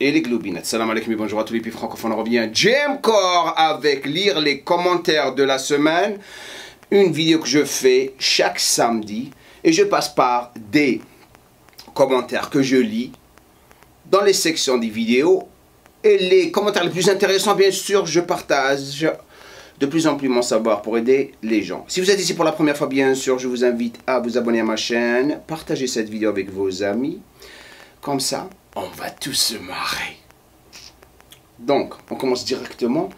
et les globinettes. Salam alaikum et bonjour à tous les pays francophones. On revient Jamcore avec lire les commentaires de la semaine. Une vidéo que je fais chaque samedi et je passe par des commentaires que je lis dans les sections des vidéos. Et les commentaires les plus intéressants, bien sûr, je partage de plus en plus mon savoir pour aider les gens. Si vous êtes ici pour la première fois, bien sûr, je vous invite à vous abonner à ma chaîne. Partagez cette vidéo avec vos amis. Comme ça, on va tous se marrer. Donc, on commence directement.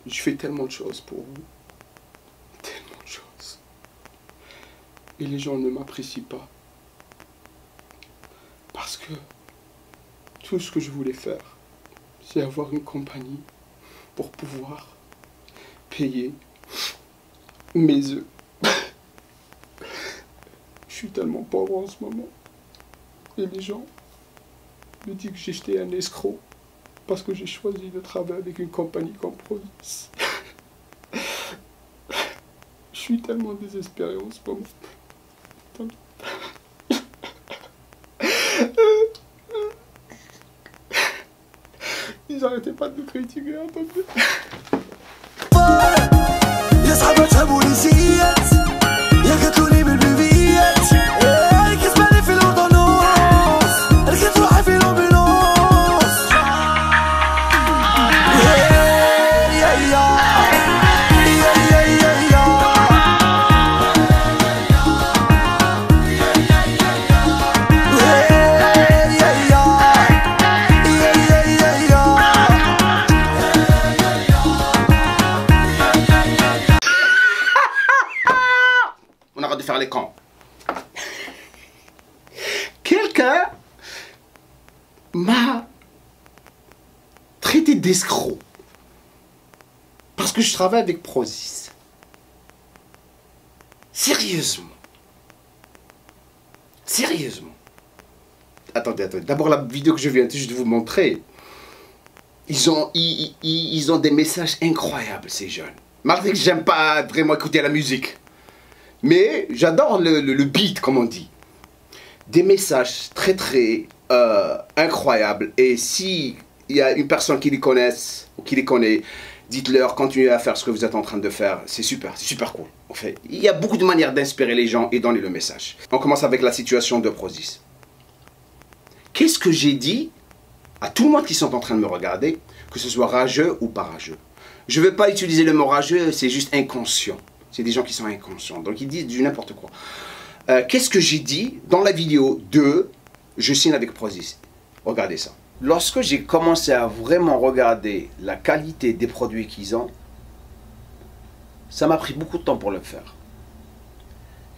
Je fais tellement de choses pour vous. Tellement de choses. Et les gens ne m'apprécient pas. Parce que tout ce que je voulais faire, c'est avoir une compagnie pour pouvoir payer mes œufs. Je suis tellement pauvre en ce moment. Et les gens me disent que j'étais un escroc parce que j'ai choisi de travailler avec une compagnie comme Prozis. Je suis tellement désespéré en ce moment. Ils n'arrêtaient pas de me critiquer, attendez. On arrête de faire les cons. Quelqu'un m'a traité d'escroc parce que je travaille avec Prozis. Sérieusement. Sérieusement. Attendez. D'abord, la vidéo que je viens juste de vous montrer, ils ont des messages incroyables, ces jeunes. Malgré que j'aime pas vraiment écouter la musique. Mais j'adore le beat, comme on dit. Des messages très incroyables. Et si il y a une personne qui les connaisse ou qui les connaît, dites-leur, continuez à faire ce que vous êtes en train de faire. C'est super cool. En fait, il y a beaucoup de manières d'inspirer les gens et donner le message. On commence avec la situation de Prozis. Qu'est-ce que j'ai dit à tout le monde qui sont en train de me regarder, que ce soit rageux ou pas rageux? Je ne veux pas utiliser le mot rageux, c'est juste inconscient. C'est des gens qui sont inconscients, donc ils disent du n'importe quoi. Qu'est-ce que j'ai dit dans la vidéo 2, je signe avec Prozis? Regardez ça. Lorsque j'ai commencé à vraiment regarder la qualité des produits qu'ils ont, ça m'a pris beaucoup de temps pour le faire.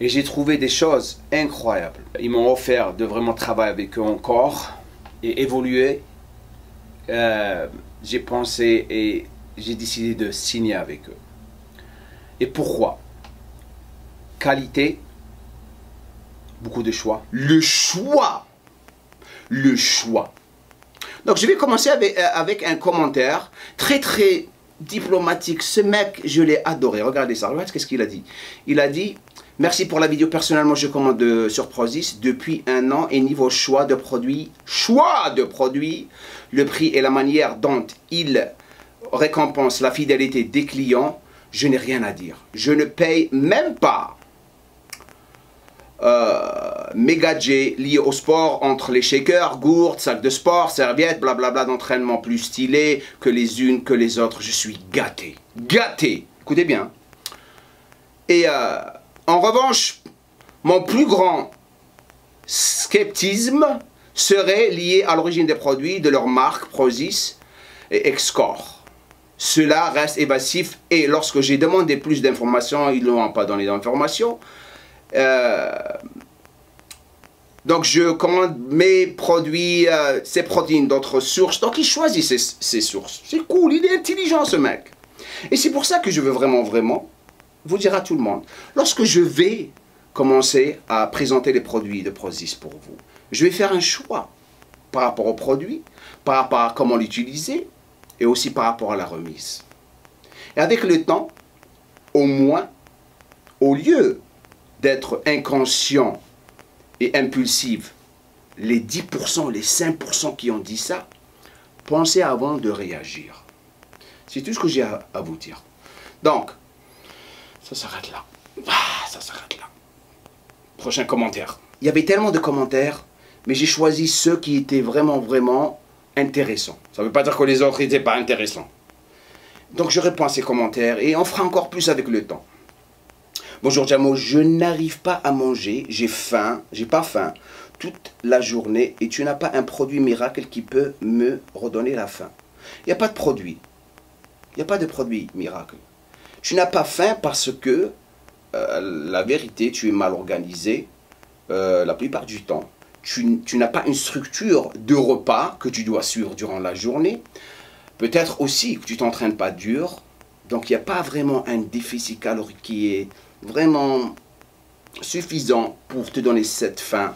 Et j'ai trouvé des choses incroyables. Ils m'ont offert de vraiment travailler avec eux encore et évoluer. J'ai pensé et j'ai décidé de signer avec eux. Et pourquoi? Qualité, beaucoup de choix. Le choix. Donc je vais commencer avec un commentaire très diplomatique. Ce mec, je l'ai adoré. Regardez ça, regardez ce qu'il a dit. Il a dit, merci pour la vidéo. Personnellement, je commande sur Prozis depuis 1 an et niveau choix de produits, le prix et la manière dont il récompense la fidélité des clients, je n'ai rien à dire. Je ne paye même pas mes gadgets liés au sport, entre les shakers, gourdes, sacs de sport, serviettes, blablabla d'entraînement plus stylés que les unes que les autres. Je suis gâté. Gâté. Écoutez bien. Et en revanche, mon plus grand sceptisme serait lié à l'origine des produits de leur marque Prozis et Excore. Cela reste évasif et lorsque j'ai demandé plus d'informations, ils ne m'ont pas donné d'informations. Donc je commande mes produits, ces protéines d'autres sources. Donc il choisit ses sources. C'est cool, il est intelligent ce mec. Et c'est pour ça que je veux vraiment vous dire à tout le monde. Lorsque je vais commencer à présenter les produits de Prozis pour vous, je vais faire un choix par rapport aux produits, par rapport à comment l'utiliser. et aussi par rapport à la remise. Et avec le temps, au moins, au lieu d'être inconscient et impulsif, les 10%, les 5% qui ont dit ça, pensez avant de réagir. C'est tout ce que j'ai à vous dire. Donc, ça s'arrête là. Ça s'arrête là. Prochain commentaire. Il y avait tellement de commentaires, mais j'ai choisi ceux qui étaient vraiment, vraiment intéressants. Ça ne veut pas dire que les autres n'étaient pas intéressants. Donc je réponds à ces commentaires et on fera encore plus avec le temps. Bonjour Jamo, je n'arrive pas à manger, j'ai faim, j'ai pas faim toute la journée et tu n'as pas un produit miracle qui peut me redonner la faim. Il n'y a pas de produit. Il n'y a pas de produit miracle. Tu n'as pas faim parce que la vérité, tu es mal organisé la plupart du temps. Tu n'as pas une structure de repas que tu dois suivre durant la journée. Peut-être aussi que tu ne t'entraînes pas dur. Donc il n'y a pas vraiment un déficit calorique qui est vraiment suffisant pour te donner cette faim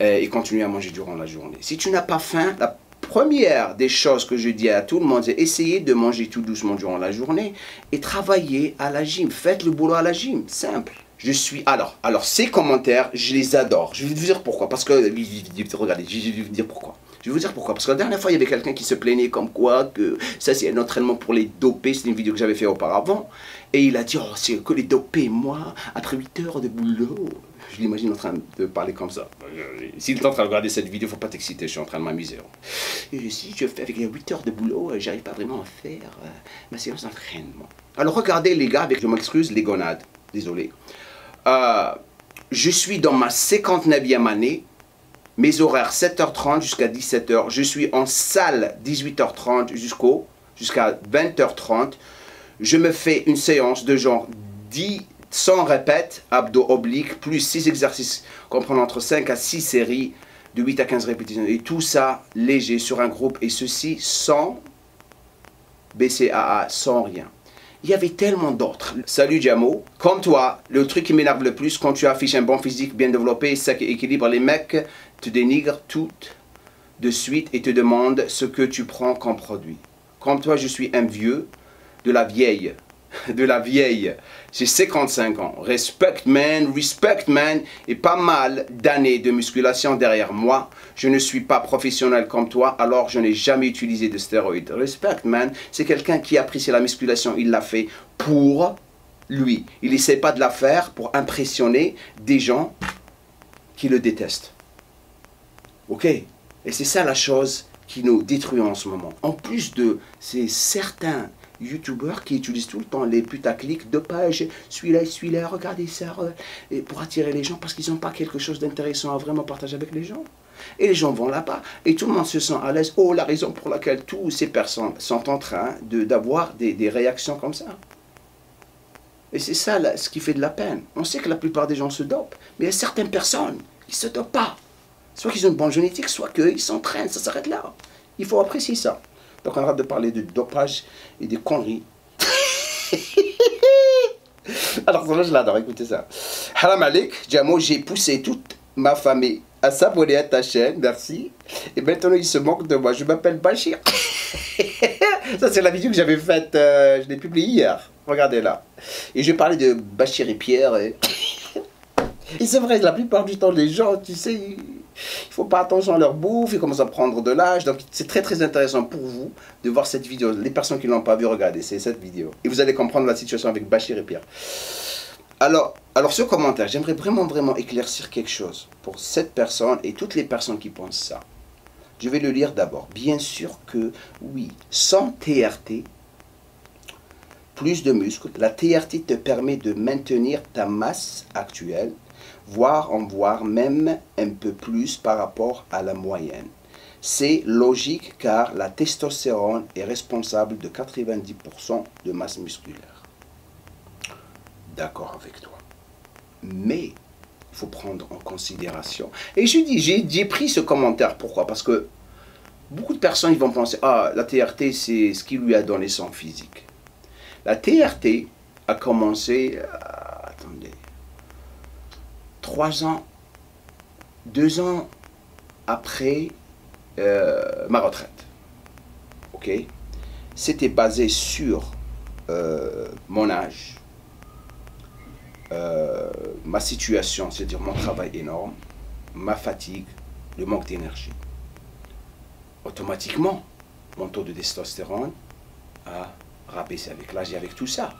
et continuer à manger durant la journée. Si tu n'as pas faim, la première des choses que je dis à tout le monde, c'est essayer de manger tout doucement durant la journée et travailler à la gym. Faites le boulot à la gym, simple. Je suis... Alors, ces commentaires, je les adore. Je vais vous dire pourquoi. Parce que... Regardez, je vais vous dire pourquoi. Je vais vous dire pourquoi. Parce que la dernière fois, il y avait quelqu'un qui se plaignait comme quoi que ça, c'est un entraînement pour les dopés. C'est une vidéo que j'avais fait auparavant. Et il a dit, oh, c'est que les dopés, moi, après 8 heures de boulot. Je l'imagine en train de parler comme ça. S'il est en train de regarder cette vidéo, il ne faut pas t'exciter, je suis en train de m'amuser. Et si je fais avec les 8 heures de boulot, j'arrive pas vraiment à faire ma séance d'entraînement. Alors regardez les gars, avec, je m'excuse, les gonades. Désolé. Je suis dans ma 59e année. Mes horaires 7h30 jusqu'à 17h. Je suis en salle 18h30 jusqu'à 20h30. Je me fais une séance de genre 100 répètes, abdos obliques, plus 6 exercices comprenant entre 5 à 6 séries de 8 à 15 répétitions. Et tout ça léger sur un groupe. Et ceci sans BCAA, sans rien. Il y avait tellement d'autres. Salut Jamo. Comme toi, le truc qui m'énerve le plus, quand tu affiches un bon physique bien développé, sec et équilibre, les mecs te dénigrent tout de suite et te demandent ce que tu prends comme produit. Comme toi, je suis un vieux de la vieille. De la vieille. J'ai 55 ans. Respect man, et pas mal d'années de musculation derrière moi. Je ne suis pas professionnel comme toi, alors je n'ai jamais utilisé de stéroïdes. Respect man, c'est quelqu'un qui apprécie la musculation, il l'a fait pour lui. Il n'essaie pas de la faire pour impressionner des gens qui le détestent. Ok? Et c'est ça la chose qui nous détruit en ce moment. En plus de ces certains youtubeurs qui utilisent tout le temps les putaclics de page, celui-là, regardez ça, et pour attirer les gens parce qu'ils n'ont pas quelque chose d'intéressant à vraiment partager avec les gens. Et les gens vont là-bas et tout le monde se sent à l'aise. Oh, la raison pour laquelle toutes ces personnes sont en train d'avoir des réactions comme ça. Et c'est ça là, ce qui fait de la peine. On sait que la plupart des gens se dopent, mais il y a certaines personnes qui ne se dopent pas. Soit qu'ils ont une bonne génétique, soit qu'ils s'entraînent, ça s'arrête là. Il faut apprécier ça. Donc on arrête de parler de dopage et de conneries. Alors ça, je l'adore, écoutez ça. Haram Alik, Jamo, j'ai poussé toute ma famille à s'abonner à ta chaîne, merci. Et maintenant ils se moquent de moi, je m'appelle Bachir. Ça c'est la vidéo que j'avais faite, je l'ai publiée hier. Regardez là. Et je parlais de Bachir et Pierre. Et c'est vrai, la plupart du temps, les gens, tu sais, ils font pas attention à leur bouffe, ils commencent à prendre de l'âge. Donc, c'est très très intéressant pour vous de voir cette vidéo. Les personnes qui ne l'ont pas vu, regardez, c'est cette vidéo. Et vous allez comprendre la situation avec Bachir et Pierre. Alors ce commentaire, j'aimerais vraiment éclaircir quelque chose pour cette personne et toutes les personnes qui pensent ça. Je vais le lire d'abord. Bien sûr que, oui, sans TRT, plus de muscles, la TRT te permet de maintenir ta masse actuelle, voire même un peu plus par rapport à la moyenne. C'est logique car la testostérone est responsable de 90% de masse musculaire. D'accord avec toi. Mais il faut prendre en considération. Et je dis, j'ai pris ce commentaire. Pourquoi? Parce que beaucoup de personnes ils vont penser, ah, la TRT c'est ce qui lui a donné son physique. La TRT a commencé, attendez, 3 ans, 2 ans après ma retraite. Ok? c'était basé sur mon âge, ma situation, c'est-à-dire mon travail énorme, ma fatigue, le manque d'énergie. Automatiquement, mon taux de testostérone a rabaissé avec l'âge et avec tout ça.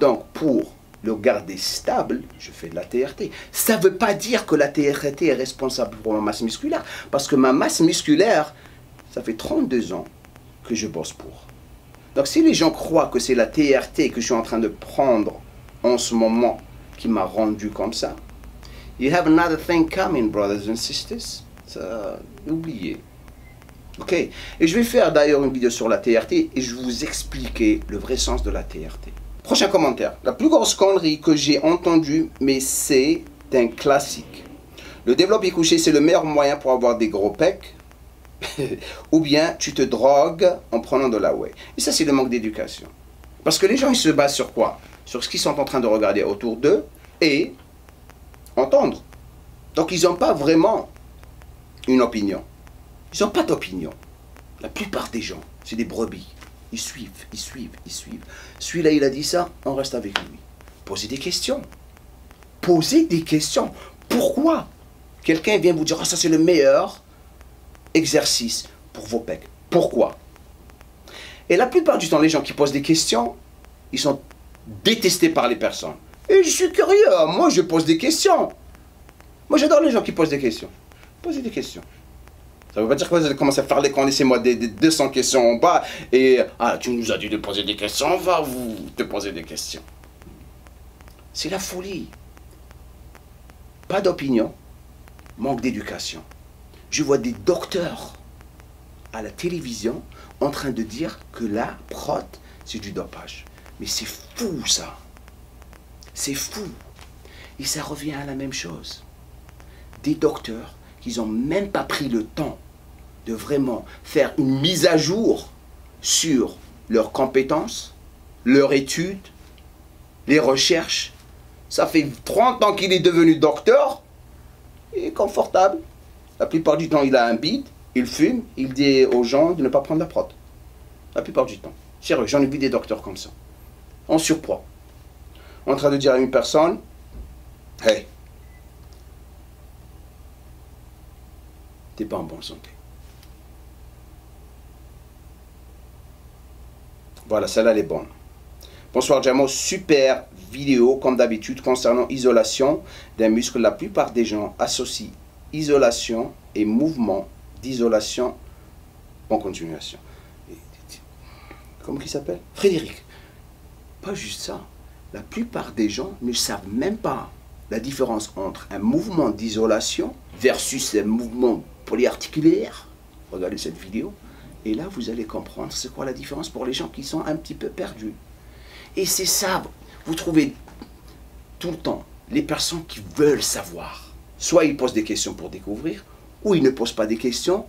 Donc, pour le garder stable, je fais de la TRT. Ça ne veut pas dire que la TRT est responsable pour ma masse musculaire, parce que ma masse musculaire, ça fait 32 ans que je bosse pour. Donc, si les gens croient que c'est la TRT que je suis en train de prendre en ce moment qui m'a rendu comme ça, you have another thing coming, brothers and sisters. Ça, oubliez. Ok, et je vais faire d'ailleurs une vidéo sur la TRT et je vais vous expliquer le vrai sens de la TRT. Prochain commentaire. La plus grosse connerie que j'ai entendue, mais c'est un classique. Le développé couché, c'est le meilleur moyen pour avoir des gros pecs. Ou bien tu te drogues en prenant de la whey. Et ça, c'est le manque d'éducation. Parce que les gens, ils se basent sur quoi? Sur ce qu'ils sont en train de regarder autour d'eux et entendre. Donc, ils n'ont pas vraiment une opinion. Ils n'ont pas d'opinion. La plupart des gens, c'est des brebis. Ils suivent, ils suivent, ils suivent. Celui-là, il a dit ça, on reste avec lui. Posez des questions. Posez des questions. Pourquoi? Quelqu'un vient vous dire, oh, ça c'est le meilleur exercice pour vos pecs. Pourquoi? Et la plupart du temps, les gens qui posent des questions, ils sont détestés par les personnes. Et je suis curieux, moi je pose des questions. Moi j'adore les gens qui posent des questions. Posez des questions. Ça ne veut pas dire que vous allez commencer à faire les connaissez-moi des 200 questions en bas et ah, tu nous as dit de poser des questions, on va vous te poser des questions. C'est la folie. Pas d'opinion, manque d'éducation. Je vois des docteurs à la télévision en train de dire que la prot, c'est du dopage. Mais c'est fou ça. C'est fou. Et ça revient à la même chose. Des docteurs qui n'ont même pas pris le temps de vraiment faire une mise à jour sur leurs compétences, leurs études, les recherches. Ça fait 30 ans qu'il est devenu docteur. Il est confortable. La plupart du temps, il a un bide, il fume, il dit aux gens de ne pas prendre la prot. La plupart du temps. Sérieux, j'en ai vu des docteurs comme ça. En surpoids. En train de dire à une personne, hey, t'es pas en bonne santé. Voilà, celle-là, elle est bonne. Bonsoir, Jamo. Super vidéo, comme d'habitude, concernant isolation d'un muscle. La plupart des gens associent isolation et mouvement d'isolation en continuation. Comment il s'appelle? Frédéric. Pas juste ça. La plupart des gens ne savent même pas la différence entre un mouvement d'isolation versus un mouvement polyarticulaire. Regardez cette vidéo. Et là, vous allez comprendre c'est quoi la différence pour les gens qui sont un petit peu perdus. Et c'est ça, vous trouvez tout le temps les personnes qui veulent savoir. Soit ils posent des questions pour découvrir, ou ils ne posent pas des questions.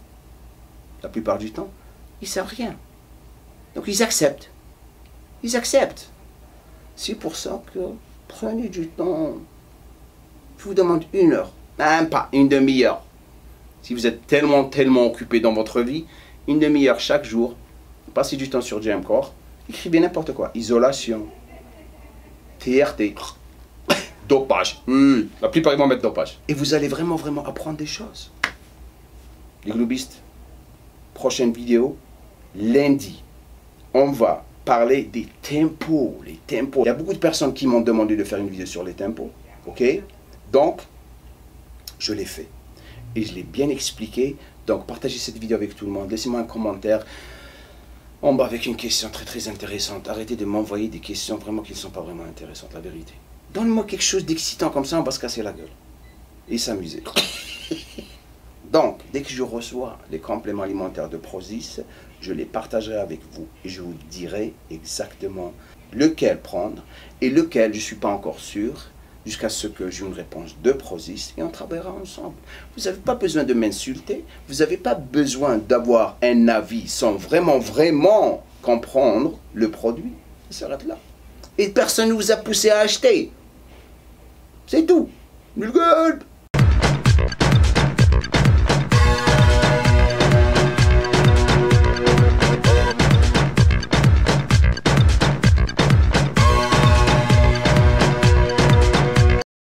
La plupart du temps, ils ne savent rien. Donc ils acceptent. Ils acceptent. C'est pour ça que prenez du temps. Je vous demande 1 heure, même pas une demi-heure. Si vous êtes tellement occupé dans votre vie, 1 demi-heure chaque jour, passez du temps sur Jamcore, écrivez n'importe quoi. Isolation, TRT, dopage. La plupart ils vont mettre dopage. Et vous allez vraiment apprendre des choses. Les globistes, prochaine vidéo, lundi, on va parler des tempos, les tempos. Il y a beaucoup de personnes qui m'ont demandé de faire une vidéo sur les tempos, ok? Donc, je l'ai fait. Et je l'ai bien expliqué. Donc, partagez cette vidéo avec tout le monde. Laissez-moi un commentaire en bas avec une question très intéressante. Arrêtez de m'envoyer des questions vraiment qui ne sont pas vraiment intéressantes, la vérité. Donne-moi quelque chose d'excitant comme ça, on va se casser la gueule. Et s'amuser. Donc, dès que je reçois les compléments alimentaires de Prozis, je les partagerai avec vous et je vous dirai exactement lequel prendre et lequel je ne suis pas encore sûr jusqu'à ce que j'ai une réponse de Prozis et on travaillera ensemble. Vous n'avez pas besoin de m'insulter, vous n'avez pas besoin d'avoir un avis sans vraiment comprendre le produit. Ça s'arrête là. Et personne ne vous a poussé à acheter. C'est tout. Nul gueule.